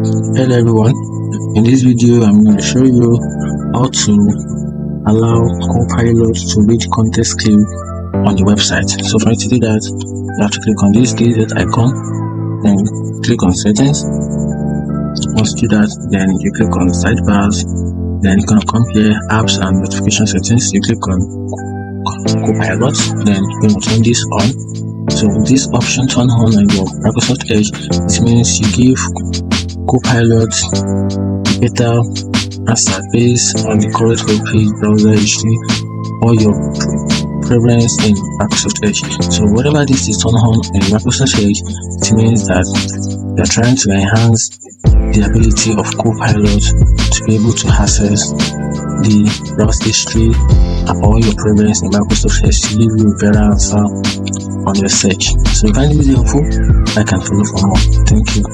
Hello everyone, in this video I'm going to show you how to allow Copilot to read context clue on the website. So for you to do that, you have to click on this gadget icon, then click on settings. Once you do that, then you click on sidebars, then you're going to come here, apps and notification settings. You click on Copilot, then you're going to turn this on. So this option turn on your Microsoft Edge, it means you give Copilot better answer based on the correct web page, browser history, or your preference in Microsoft Edge. So whatever this is turned on in Microsoft Edge, it means that you're trying to enhance the ability of Copilot to be able to access the browser history or your preference in Microsoft Edge to give you a better answer on your search. So if you find this video helpful, like and follow for more. Thank you.